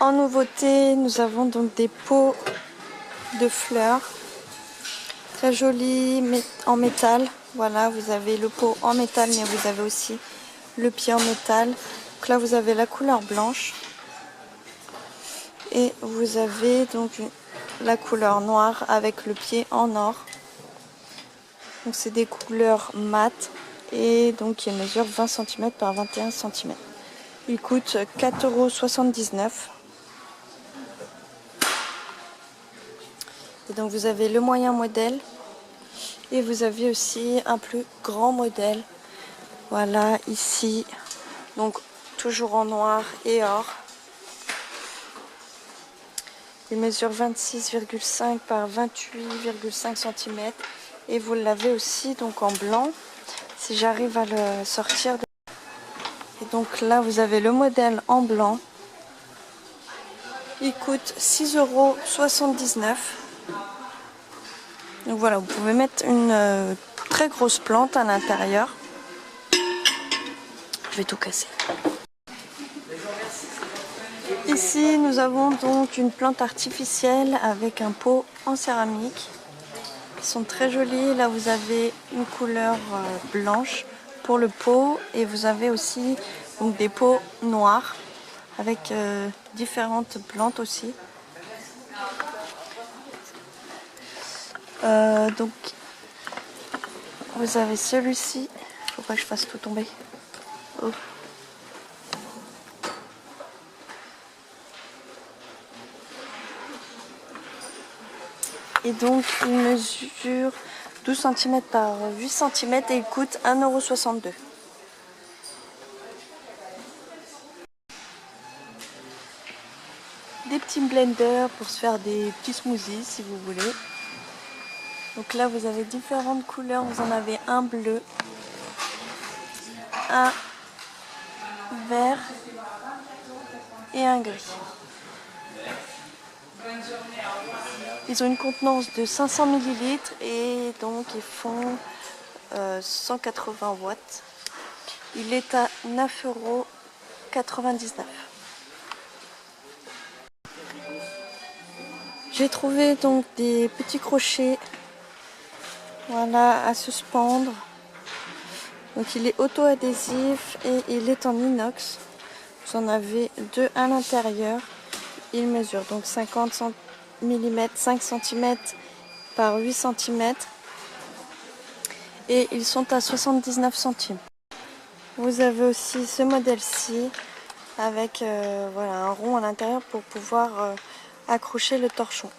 En nouveauté, nous avons donc des pots de fleurs très jolis en métal. Voilà, vous avez le pot en métal, mais vous avez aussi le pied en métal. Donc là, vous avez la couleur blanche et vous avez donc la couleur noire avec le pied en or. Donc c'est des couleurs mat et donc il mesure 20 cm par 21 cm. Il coûte 4,79 €. Et donc vous avez le moyen modèle et vous avez aussi un plus grand modèle. Voilà, ici, donc toujours en noir et or. Il mesure 26,5 par 28,5 cm et vous l'avez aussi donc en blanc, si j'arrive à le sortir. Et donc là vous avez le modèle en blanc. Il coûte 6,79 €. Donc voilà, vous pouvez mettre une très grosse plante à l'intérieur. Je vais tout casser. Ici, nous avons donc une plante artificielle avec un pot en céramique. Ils sont très jolis. Là, vous avez une couleur blanche pour le pot et vous avez aussi donc, des pots noirs avec différentes plantes aussi. Donc, vous avez celui-ci. Faut pas que je fasse tout tomber. Oh. Et donc il mesure 12 cm par 8 cm et il coûte 1,62 €. Des petits blenders pour se faire des petits smoothies si vous voulez. Donc là vous avez différentes couleurs, vous en avez un bleu, un vert et un gris. Ils ont une contenance de 500 ml et donc ils font 180 watts. Il est à 9,99 €. J'ai trouvé donc des petits crochets, voilà, à suspendre. Donc il est auto-adhésif et il est en inox. Vous en avez deux à l'intérieur. Il mesure donc 50 mm, 5 cm par 8 cm. Et ils sont à 79 centimes. Vous avez aussi ce modèle-ci avec voilà, un rond à l'intérieur pour pouvoir accrocher le torchon.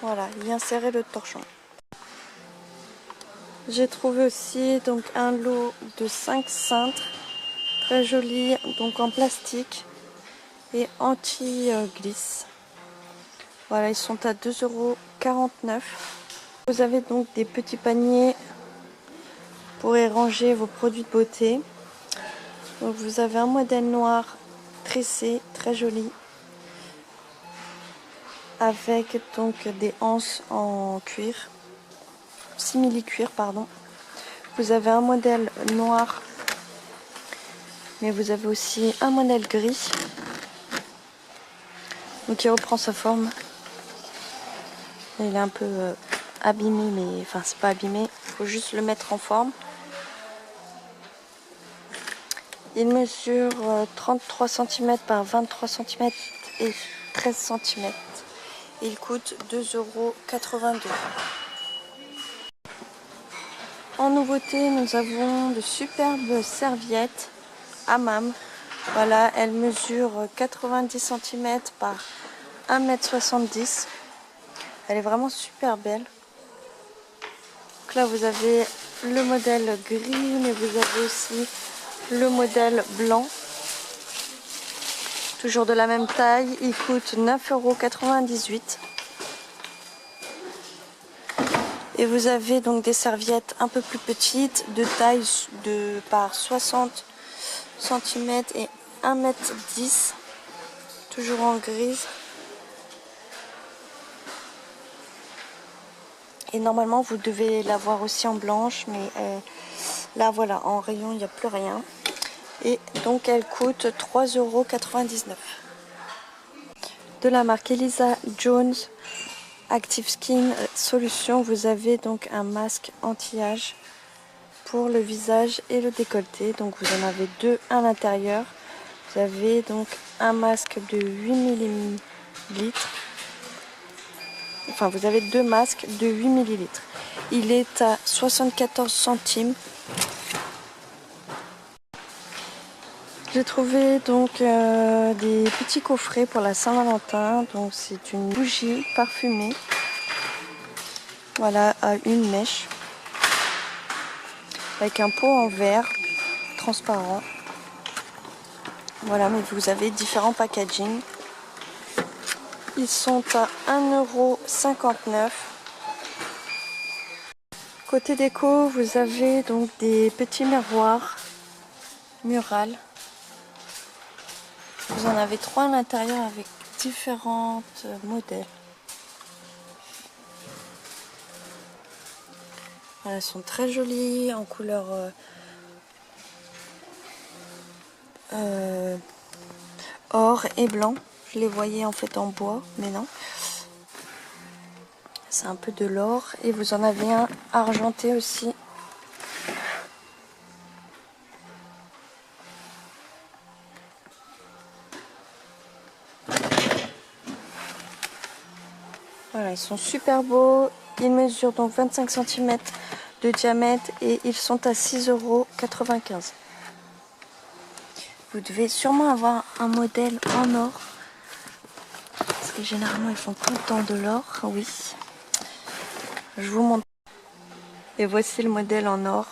Voilà, y insérer le torchon. J'ai trouvé aussi donc un lot de 5 cintres très jolis, donc en plastique et anti-glisse. Voilà, ils sont à 2,49 €. Vous avez donc des petits paniers pour y ranger vos produits de beauté. Donc vous avez un modèle noir tressé, très joli, avec donc des anses en cuir, simili-cuir pardon. Vous avez un modèle noir, mais vous avez aussi un modèle gris, donc il reprend sa forme. Il est un peu abîmé, mais enfin c'est pas abîmé, il faut juste le mettre en forme. Il mesure 33 cm par 23 cm et 13 cm. Il coûte 2,82 €. En nouveauté, nous avons de superbes serviettes hammam. Voilà, elles mesurent 90 cm par 1,70 m. Elle est vraiment super belle. Donc là, vous avez le modèle gris, mais vous avez aussi le modèle blanc. Toujours de la même taille. Il coûte 9,98 €. Et vous avez donc des serviettes un peu plus petites, de taille par 60 cm et 1,10 m, toujours en grise. Et normalement vous devez l'avoir aussi en blanche, mais là voilà, en rayon il n'y a plus rien. Et donc elle coûte 3,99 €. de la marque Elisa Jones Active Skin Solution. Vous avez donc un masque anti-âge pour le visage et le décolleté. Donc vous en avez deux à l'intérieur. Vous avez donc un masque de 8 millilitres. Enfin, vous avez deux masques de 8 millilitres. Il est à 74 centimes. J'ai trouvé donc des petits coffrets pour la Saint-Valentin. Donc c'est une bougie parfumée. Voilà, à une mèche. Avec un pot en verre transparent. Voilà, mais vous avez différents packaging. Ils sont à 1,59 €. Côté déco, vous avez donc des petits miroirs murales. Vous en avez 3 à l'intérieur avec différents modèles. Voilà, elles sont très jolies en couleur or et blanc. Je les voyais en fait en bois, mais non. C'est un peu de l'or. Et vous en avez un argenté aussi. Voilà, ils sont super beaux. Ils mesurent donc 25 cm de diamètre et ils sont à 6,95 €. Vous devez sûrement avoir un modèle en or. Parce que généralement ils font tout le temps de l'or. Oui. Je vous montre. Et voici le modèle en or.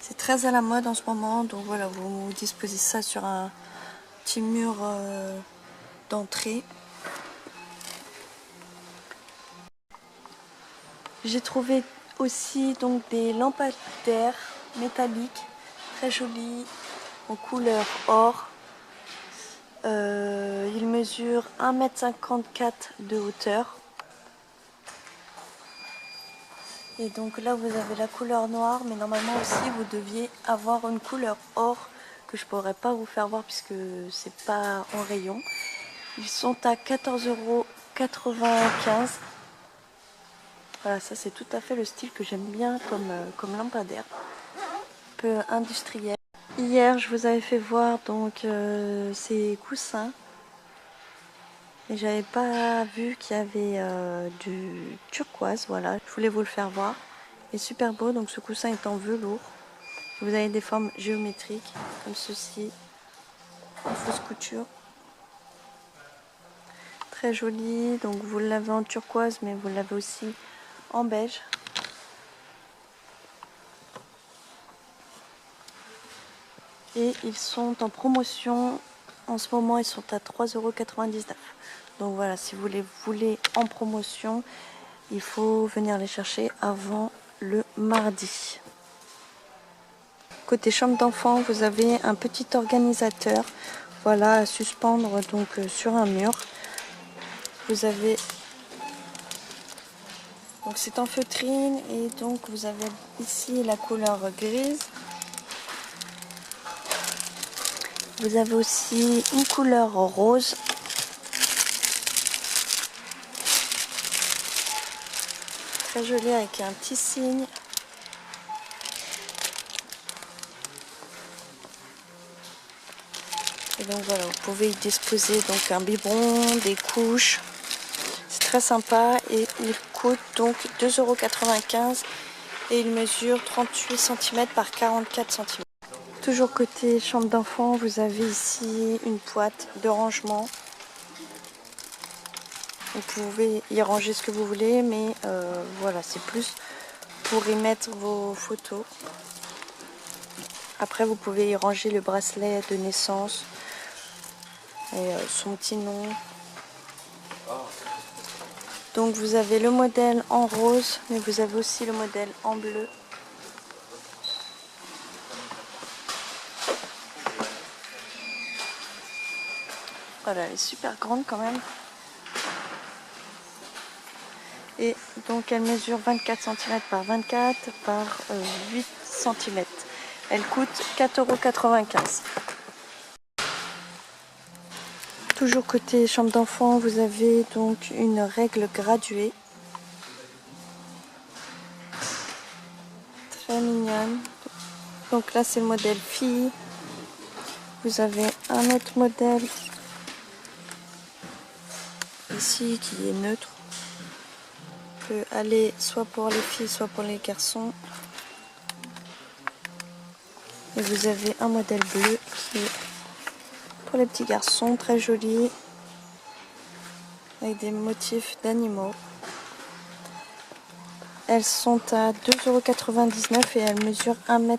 C'est très à la mode en ce moment. Donc voilà, vous disposez ça sur un petit mur d'entrée. J'ai trouvé aussi donc des lampadaires métalliques très jolies en couleur or. Il mesure 1,54 m de hauteur. Et donc là vous avez la couleur noire, mais normalement aussi vous deviez avoir une couleur or que je pourrais pas vous faire voir puisque c'est pas en rayon. Ils sont à 14,95 €. Voilà, ça c'est tout à fait le style que j'aime bien comme lampadaire, un peu industriel. Hier je vous avais fait voir donc ces coussins. Et j'avais pas vu qu'il y avait du turquoise, voilà, je voulais vous le faire voir. Il est super beau, donc ce coussin est en velours. Vous avez des formes géométriques, comme ceci, en fausse couture. Très joli, donc vous l'avez en turquoise, mais vous l'avez aussi en beige. Et ils sont en promotion, en ce moment ils sont à 3,99 €. Donc voilà, si vous les voulez en promotion, il faut venir les chercher avant le mardi. Côté chambre d'enfant, vous avez un petit organisateur, voilà, à suspendre donc sur un mur. Vous avez donc c'est en feutrine et donc vous avez ici la couleur grise. Vous avez aussi une couleur rose. Très joli avec un petit signe. Et donc voilà, vous pouvez y disposer donc un biberon, des couches. C'est très sympa et il coûte donc 2,95 € et il mesure 38 cm par 44 cm. Toujours côté chambre d'enfant, vous avez ici une boîte de rangement. Vous pouvez y ranger ce que vous voulez, mais voilà, c'est plus pour y mettre vos photos. Après, vous pouvez y ranger le bracelet de naissance et son petit nom. Donc vous avez le modèle en rose, mais vous avez aussi le modèle en bleu. Voilà, elle est super grande quand même. Et donc elle mesure 24 cm par 24 par 8 cm. Elle coûte 4,95 €. Toujours côté chambre d'enfant, vous avez donc une règle graduée. Très mignonne. Donc là c'est le modèle fille. Vous avez un autre modèle ici qui est neutre. Peut aller soit pour les filles soit pour les garçons. Et vous avez un modèle bleu qui est pour les petits garçons, très joli, avec des motifs d'animaux. Elles sont à 2,99 € et elles mesurent 1,60 m.